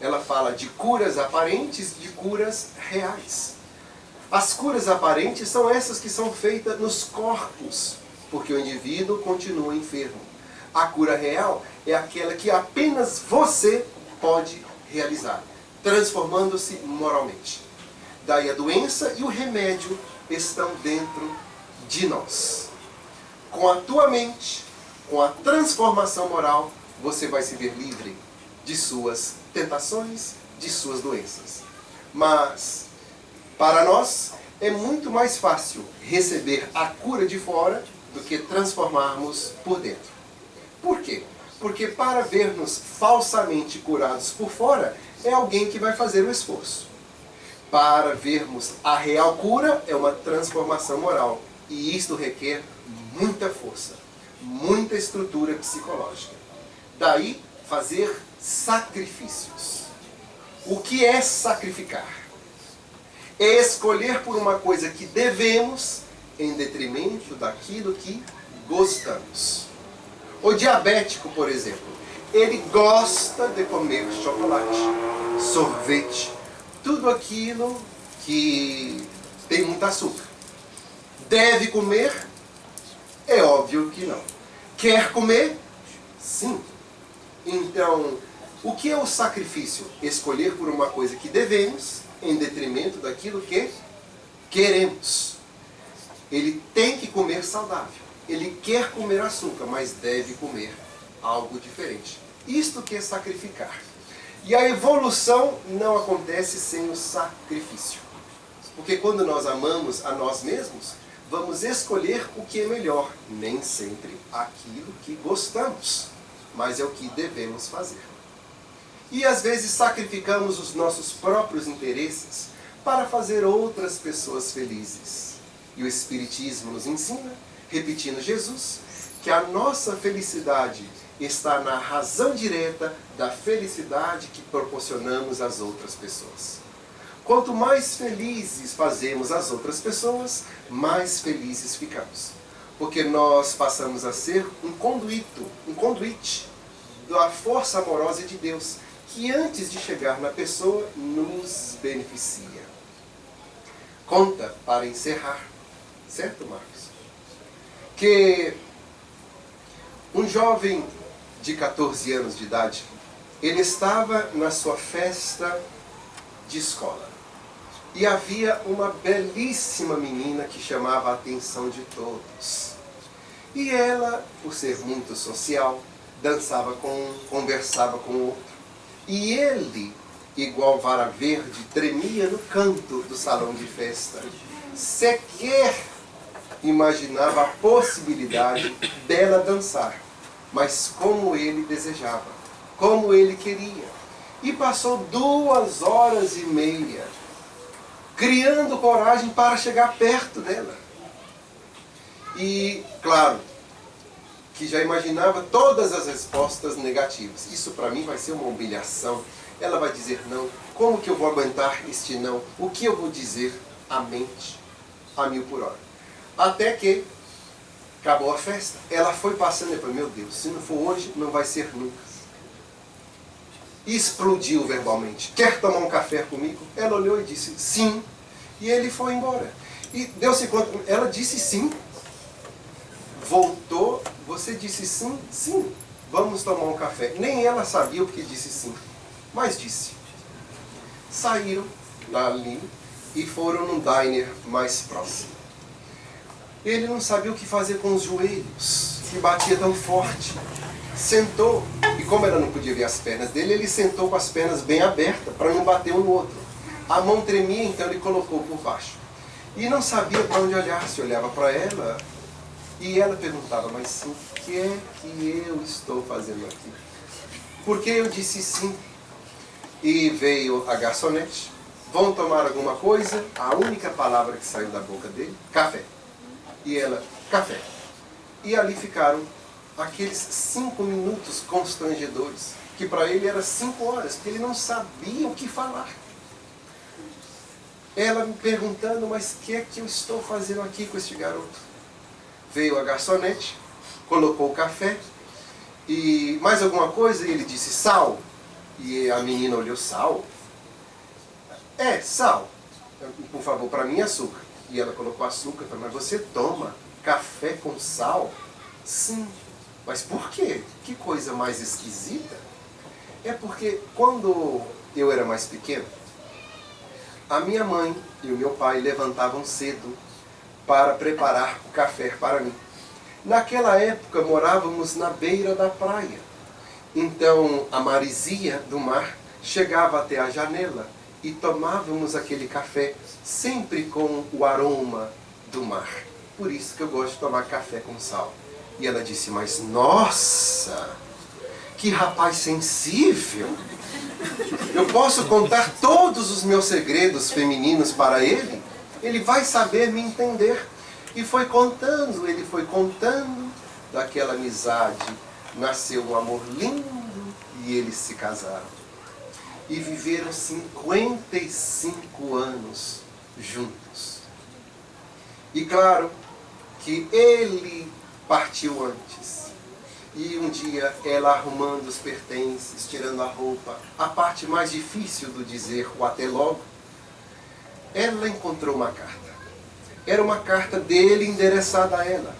ela fala de curas aparentes e de curas reais. As curas aparentes são essas que são feitas nos corpos, porque o indivíduo continua enfermo. A cura real é aquela que apenas você pode realizar, transformando-se moralmente. Daí a doença e o remédio estão dentro de nós. Com a tua mente, com a transformação moral, você vai se ver livre de suas tentações, de suas doenças. Mas, para nós, é muito mais fácil receber a cura de fora do que transformarmos por dentro. Por quê? Porque para vermos falsamente curados por fora, é alguém que vai fazer o esforço. Para vermos a real cura, é uma transformação moral. E isto requer muita força, muita estrutura psicológica. Daí, fazer sacrifícios. O que é sacrificar? É escolher por uma coisa que devemos em detrimento daquilo que gostamos. O diabético, por exemplo, ele gosta de comer chocolate, sorvete, tudo aquilo que tem muito açúcar. Deve comer? É óbvio que não. Quer comer? Sim. Então, o que é o sacrifício? Escolher por uma coisa que devemos em detrimento daquilo que queremos. Ele tem que comer saudável. Ele quer comer açúcar, mas deve comer algo diferente. Isto que é sacrificar. E a evolução não acontece sem o sacrifício. Porque quando nós amamos a nós mesmos, vamos escolher o que é melhor. Nem sempre aquilo que gostamos, mas é o que devemos fazer. E às vezes sacrificamos os nossos próprios interesses para fazer outras pessoas felizes. E o Espiritismo nos ensina, repetindo Jesus, que a nossa felicidade está na razão direta da felicidade que proporcionamos às outras pessoas. Quanto mais felizes fazemos as outras pessoas, mais felizes ficamos. Porque nós passamos a ser um conduíte da força amorosa de Deus, que antes de chegar na pessoa, nos beneficia. Conta, para encerrar, certo, Marcos? Que um jovem de 14 anos de idade, ele estava na sua festa de escola. E havia uma belíssima menina que chamava a atenção de todos. E ela, por ser muito social, dançava com um, conversava com o outro. E ele, igual vara verde, tremia no canto do salão de festa. Sequer imaginava a possibilidade dela dançar, mas como ele desejava, como ele queria. E passou 2 horas e meia criando coragem para chegar perto dela. E, claro, que já imaginava todas as respostas negativas. Isso para mim vai ser uma humilhação. Ela vai dizer não. Como que eu vou aguentar este não? O que eu vou dizer? A mente a 1000 por hora. Até que acabou a festa. Ela foi passando e falou, meu Deus, se não for hoje, não vai ser nunca. Explodiu verbalmente. Quer tomar um café comigo? Ela olhou e disse sim. E ele foi embora. E deu-se conta, ela disse sim. Voltou, você disse sim? Sim. Vamos tomar um café. Nem ela sabia o que disse sim, mas disse. Saíram dali e foram num diner mais próximo. Ele não sabia o que fazer com os joelhos, que batia tão forte. Sentou, e como ela não podia ver as pernas dele, ele sentou com as pernas bem abertas, para não bater um no outro. A mão tremia, então ele colocou por baixo. E não sabia para onde olhar, se olhava para ela, e ela perguntava, mas o que é que eu estou fazendo aqui? Porque eu disse sim. E veio a garçonete, vão tomar alguma coisa? A única palavra que saiu da boca dele, café. E ela, café. E ali ficaram aqueles 5 minutos constrangedores, que para ele era 5 horas, porque ele não sabia o que falar. Ela me perguntando, mas o que é que eu estou fazendo aqui com este garoto? Veio a garçonete, colocou o café, e mais alguma coisa, e ele disse, sal. E a menina olhou, sal? É, sal. Por favor, para mim açúcar. E ela colocou açúcar, falou, mas você toma café com sal? Sim. Mas por quê? Que coisa mais esquisita. É porque quando eu era mais pequeno, a minha mãe e o meu pai levantavam cedo para preparar o café para mim. Naquela época morávamos na beira da praia. Então a marisia do mar chegava até a janela e tomávamos aquele café sempre com o aroma do mar. Por isso que eu gosto de tomar café com sal. E ela disse, mas nossa, que rapaz sensível. Eu posso contar todos os meus segredos femininos para ele? Ele vai saber me entender. E foi contando, ele foi contando daquela amizade. Nasceu um amor lindo e eles se casaram. E viveram 55 anos juntos. E claro que ele partiu antes. E um dia ela arrumando os pertences, tirando a roupa, a parte mais difícil do dizer o até logo, ela encontrou uma carta. Era uma carta dele endereçada a ela.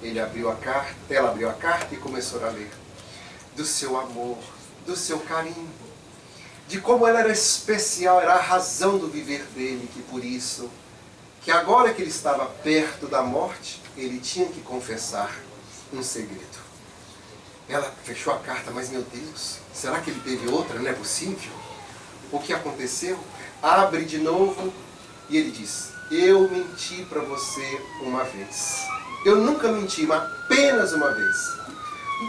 Ele abriu a carta, ela abriu a carta e começou a ler. Do seu amor, do seu carinho, de como ela era especial, era a razão do viver dele, que por isso, que agora que ele estava perto da morte, ele tinha que confessar um segredo. Ela fechou a carta, mas meu Deus, será que ele teve outra? Não é possível? O que aconteceu? Abre de novo e ele diz, eu menti para você uma vez. Eu nunca menti, mas apenas uma vez.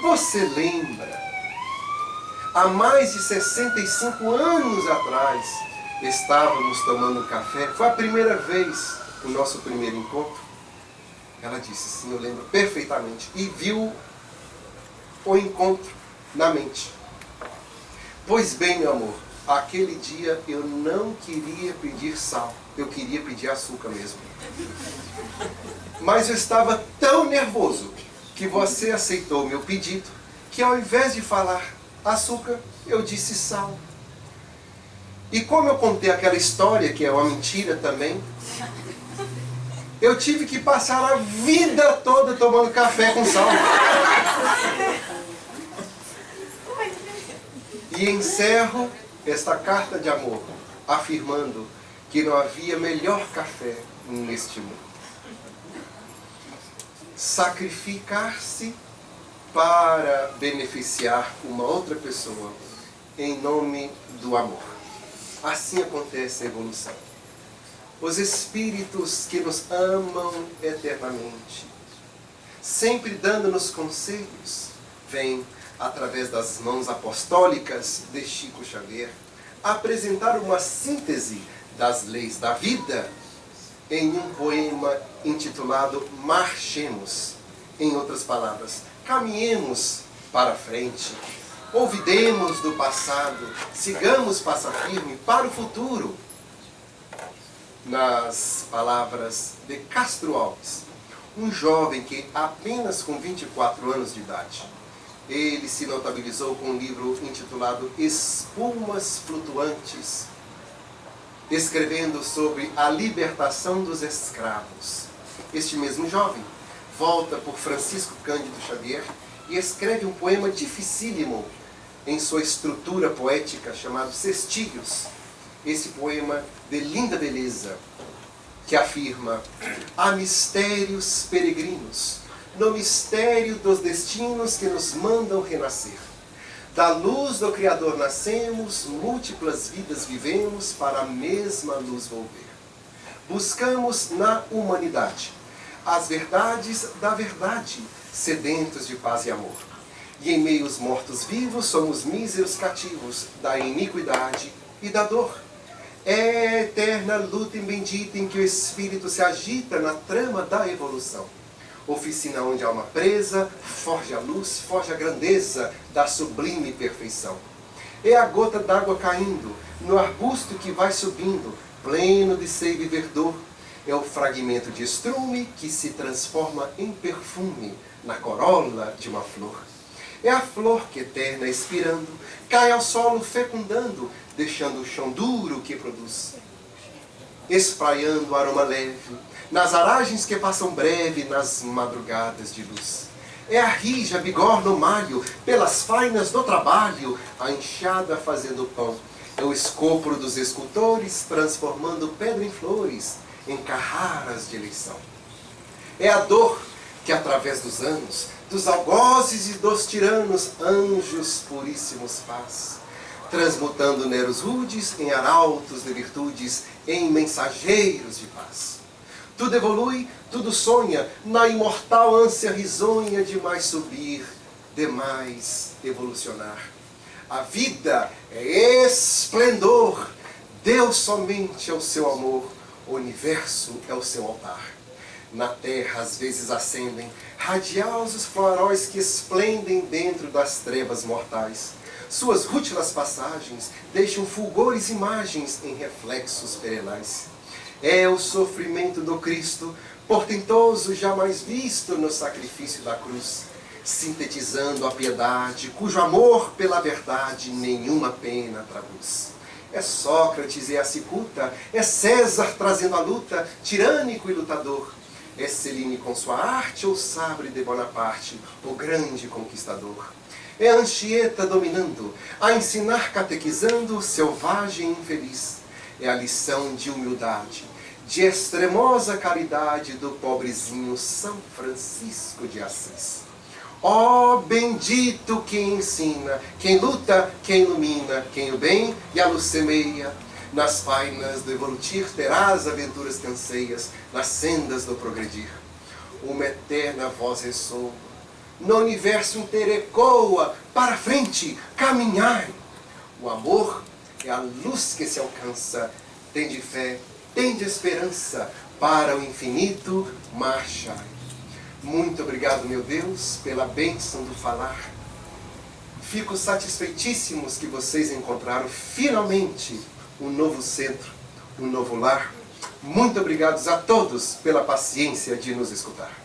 Você lembra? Há mais de 65 anos atrás, estávamos tomando café. Foi a primeira vez, o nosso primeiro encontro. Ela disse, sim, eu lembro perfeitamente. E viu o encontro na mente. Pois bem, meu amor, aquele dia eu não queria pedir sal. Eu queria pedir açúcar mesmo. Mas eu estava tão nervoso que você aceitou o meu pedido, que ao invés de falar açúcar, eu disse sal. E como eu contei aquela história, que é uma mentira também, eu tive que passar a vida toda tomando café com sal. E encerro esta carta de amor afirmando que não havia melhor café neste mundo. Sacrificar-se para beneficiar uma outra pessoa em nome do amor. Assim acontece a evolução. Os espíritos que nos amam eternamente, sempre dando-nos conselhos, vêm, através das mãos apostólicas de Chico Xavier, apresentar uma síntese das leis da vida em um poema intitulado Marchemos. Em outras palavras, caminhemos para frente, olvidemos do passado, sigamos passo firme para o futuro. Nas palavras de Castro Alves, um jovem que apenas com 24 anos de idade, ele se notabilizou com um livro intitulado Espumas Flutuantes, escrevendo sobre a libertação dos escravos. Este mesmo jovem volta por Francisco Cândido Xavier e escreve um poema dificílimo em sua estrutura poética chamado Cestilhos. Esse poema de linda beleza, que afirma: há mistérios peregrinos, no mistério dos destinos que nos mandam renascer. Da luz do Criador nascemos, múltiplas vidas vivemos, para a mesma luz volver. Buscamos na humanidade as verdades da verdade, sedentos de paz e amor. E em meio aos mortos-vivos somos míseros cativos da iniquidade e da dor. É eterna luta bendita em que o espírito se agita na trama da evolução. Oficina onde a alma presa forja a luz, forja a grandeza da sublime perfeição. É a gota d'água caindo no arbusto que vai subindo, pleno de seiva e verdor. É o fragmento de estrume que se transforma em perfume na corola de uma flor. É a flor que, eterna expirando, cai ao solo fecundando, deixando o chão duro que produz, espraiando aroma leve nas aragens que passam breve nas madrugadas de luz. É a rija bigorna o malho, pelas fainas do trabalho, a enxada fazendo pão. É o escopro dos escultores, transformando pedra em flores, em carraras de eleição. É a dor que, através dos anos, dos algozes e dos tiranos, anjos puríssimos faz, transmutando neros rudes em arautos de virtudes, em mensageiros de paz. Tudo evolui, tudo sonha, na imortal ânsia risonha de mais subir, de mais evolucionar. A vida é esplendor, Deus somente é o seu amor, o universo é o seu altar. Na terra às vezes acendem radiosos faróis que esplendem dentro das trevas mortais. Suas rútilas passagens deixam fulgores imagens em reflexos perenais. É o sofrimento do Cristo, portentoso jamais visto no sacrifício da cruz, sintetizando a piedade, cujo amor pela verdade nenhuma pena traduz. É Sócrates e a cicuta, é César trazendo a luta, tirânico e lutador. É Celine com sua arte ou Sabre de Bonaparte, o grande conquistador. É Anchieta dominando, a ensinar catequizando o selvagem infeliz. É a lição de humildade, de extremosa caridade do pobrezinho São Francisco de Assis. Ó bendito quem ensina, quem luta, quem ilumina, quem o bem e a luz semeia, Nas fainas do evolutir terás aventuras que anseias, nas sendas do progredir. Uma eterna voz ressoa, no universo inteiro ecoa, para frente, caminhar. O amor é a luz que se alcança, tende fé, tende esperança, para o infinito marchar. Muito obrigado, meu Deus, pela bênção do falar. Fico satisfeitíssimos que vocês encontraram finalmente um novo centro, um novo lar. Muito obrigados a todos pela paciência de nos escutar.